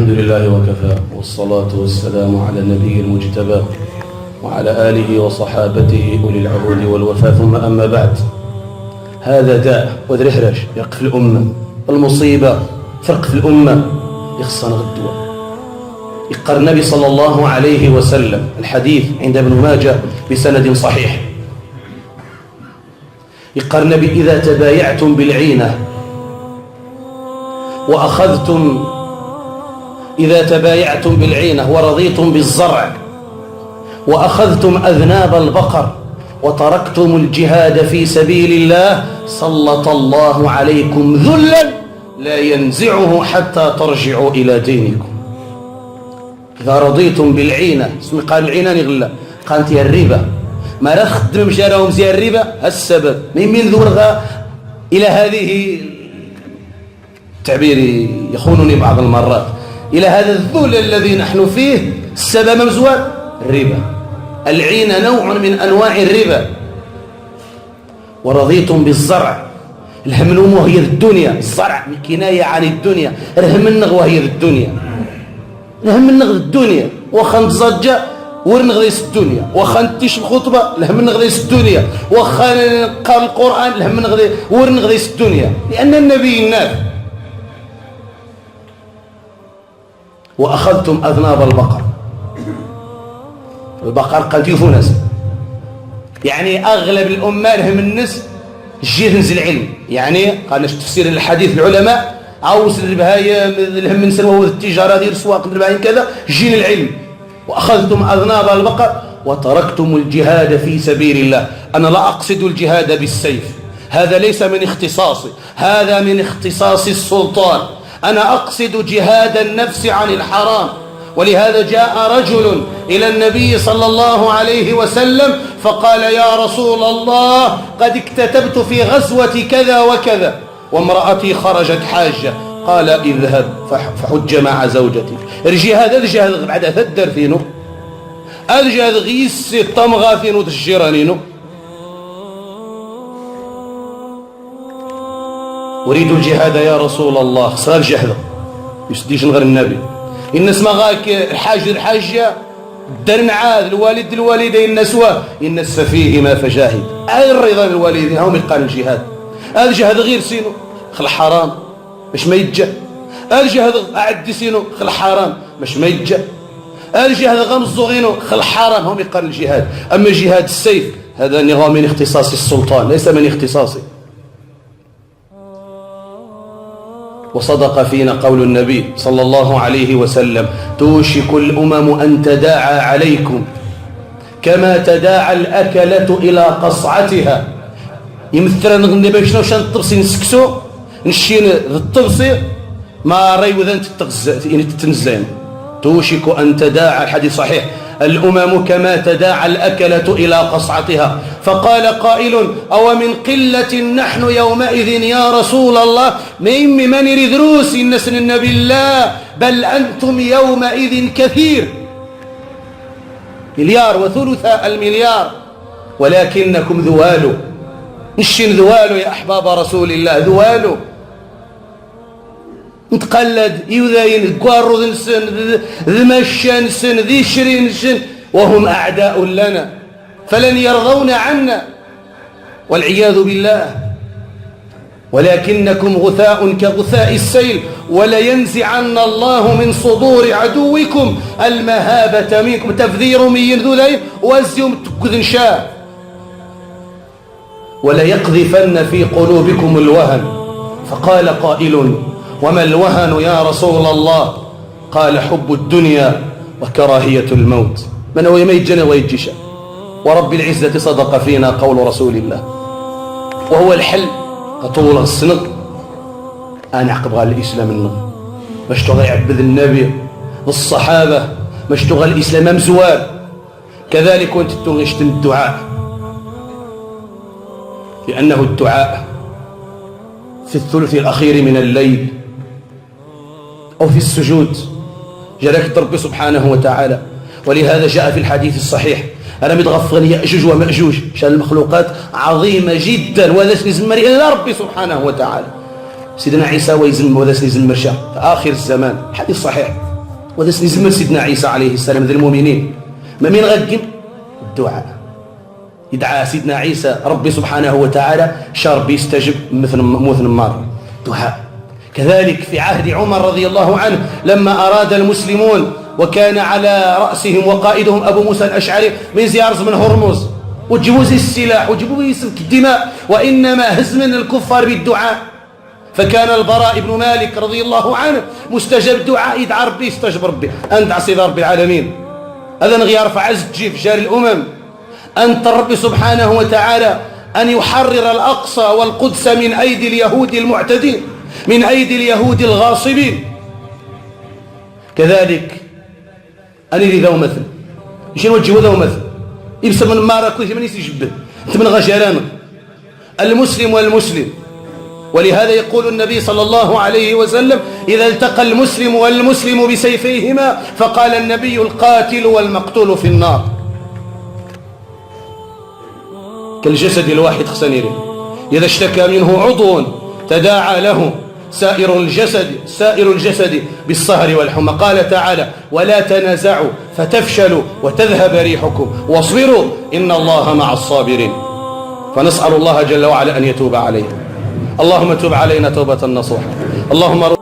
الحمد لله وكفى، والصلاة والسلام على النبي المجتبى وعلى آله وصحابته أولي العهود والوفاء، ثم أما بعد. هذا داء ودرهرج يرق في الأمة، المصيبة فرق في الأمة يخصنا غدوة. يقر النبي صلى الله عليه وسلم الحديث عند ابن ماجه بسند صحيح، يقر النبي: إذا تبايعتم بالعينة إذا تبايعتم بالعينة ورضيتم بالزرع وأخذتم أذناب البقر وتركتم الجهاد في سبيل الله سلط الله عليكم ذلا لا ينزعه حتى ترجعوا إلى دينكم. إذا رضيتم بالعينة، قال العينة نغلا قالت هي الربا، ما لا خدم مشاراهم زي الربا. السبب من ذورغا إلى هذه التعبير يخونني بعض المرات، إلى هذا الذل الذي نحن فيه. السبب مزوال الربا، العينة نوع من أنواع الربا. ورضيتم بالزرع، الهم وهي الدنيا، الزرع كناية عن الدنيا، الهم النغوة هي الدنيا، الهم النغ الدنيا، وخا نتزجى ورنغذيس الدنيا، وخا نتيش الخطبة الهم نغذيس الدنيا، وخا نقرأ القرآن الهم ورنغذيس الدنيا، لأن النبي الناس. وأخذتم أذناب البقر، البقر قد يفونس، يعني أغلب الأمة لهم الناس جيت نزل علم، يعني قالنا تفسير الحديث العلماء عاوز الربهاية لهم من سلوى التجارة ديال السواق الربهاية كذا جين العلم. وأخذتم أذناب البقر وتركتم الجهاد في سبيل الله. أنا لا أقصد الجهاد بالسيف، هذا ليس من اختصاصي، هذا من اختصاص السلطان. أنا أقصد جهاد النفس عن الحرام. ولهذا جاء رجل إلى النبي صلى الله عليه وسلم فقال: يا رسول الله، قد اكتتبت في غزوة كذا وكذا وامرأتي خرجت حاجة. قال: اذهب فحج مع زوجتك. الجهاد هذا الجهاد بعد ثدر فينو، هذا الجهاد غيس الطمغة فينو تشجرانينو. أريد الجهاد يا رسول الله. صار الجهد يسديش غير النبي. الناس ما غاك الحاجة الدرن عاد الوالد الوالدين النسوة الناس ففيهما فجاهد. الرضا الوالدين هم يقال الجهاد. هذا الجهاد غير سينو خل حرام مش ما يتجا، هذا الجهاد أعد سينو خل حرام مش ما يتجا، هذا الجهاد غمزو غينو خل حرام هم يقال الجهاد. أما جهاد السيف هذا نظام من اختصاص السلطان ليس من اختصاصي. وصدق فينا قول النبي صلى الله عليه وسلم: توشك الأمم أن تداعى عليكم كما تداعى الأكلة إلى قصعتها. يمثل نغني شنو شان الطبسي نسكسو نشين الطبسي ما ريو ذا تتنزين. توشك أن تداعى، الحديث صحيح، الأمم كما تداعى الأكلة إلى قصعتها. فقال قائل: أو من قلة نحن يومئذ يا رسول الله؟ من يريد روسي نسن النبي الله، بل أنتم يومئذ كثير، مليار وثلث المليار، ولكنكم ذوالو. نشين ذوالو يا أحباب رسول الله، ذوالو نتقلد يذاين قارو ذنسن ذمشان سن ذي شرين سن، وهم أعداء لنا فلن يرضون عنا والعياذ بالله. ولكنكم غثاء كغثاء السيل، ولينزعن الله من صدور عدوكم المهابة منكم. تفذير من ذذين وزيهم تكذن شاء، وليقذفن في قلوبكم الوهن. فقال قائل: وما الوهن يا رسول الله؟ قال: حب الدنيا وكراهية الموت. من هو يميجن ويجيش. ورب العزة صدق فينا قول رسول الله، وهو الحل طول السنق أنا عقبها الإسلام النغ باش تغى يعبد النبي والصحابة، باش تغى الإسلام مزوال. كذلك وانت تغشت الدعاء، لأنه الدعاء في الثلث الأخير من الليل أو في السجود جلالة ربي سبحانه وتعالى. ولهذا جاء في الحديث الصحيح: أنا متغفغن يأجوج ومأجوج، شان المخلوقات عظيمة جدا وهذا سنزمر إلا ربي سبحانه وتعالى. سيدنا عيسى ويزم وهذا سنزمر شاء في آخر الزمان، حديث صحيح. وهذا سنزمل سيدنا عيسى عليه السلام ذي المؤمنين ما من غقم الدعاء يدعى سيدنا عيسى ربي سبحانه وتعالى شرب يستجب مثل مار دعاء. كذلك في عهد عمر رضي الله عنه لما أراد المسلمون وكان على رأسهم وقائدهم أبو موسى الأشعري من زيارة من هرمز وجيبوا زي السلاح وجيبوا يسفك الدماء وإنما هزم الكفار بالدعاء. فكان البراء بن مالك رضي الله عنه مستجاب الدعاء يدعى ربي يستجب ربي. أنت عصيد رب العالمين هذا نغير فعز تجيب جار الأمم أنت ربي سبحانه وتعالى أن يحرر الأقصى والقدس من أيدي اليهود المعتدين من أيدي اليهود الغاصبين. كذلك أنا لي ذو مثل يشين وجهه ذو مثل يبسم من مارا كل من يسجبه أنت من غجران المسلم والمسلم. ولهذا يقول النبي صلى الله عليه وسلم إذا التقى المسلم والمسلم بسيفيهما فقال النبي القاتل والمقتول في النار. كالجسد الواحد خسنيرين إذا اشتكى منه عضو تداعى له سائر الجسد بالسهر والحمى. قال تعالى ولا تنازعوا فتفشلوا وتذهب ريحكم واصبروا إن الله مع الصابرين. فنسأل الله جل وعلا أن يتوب علينا. اللهم تب علينا توبة نصوحة. اللهم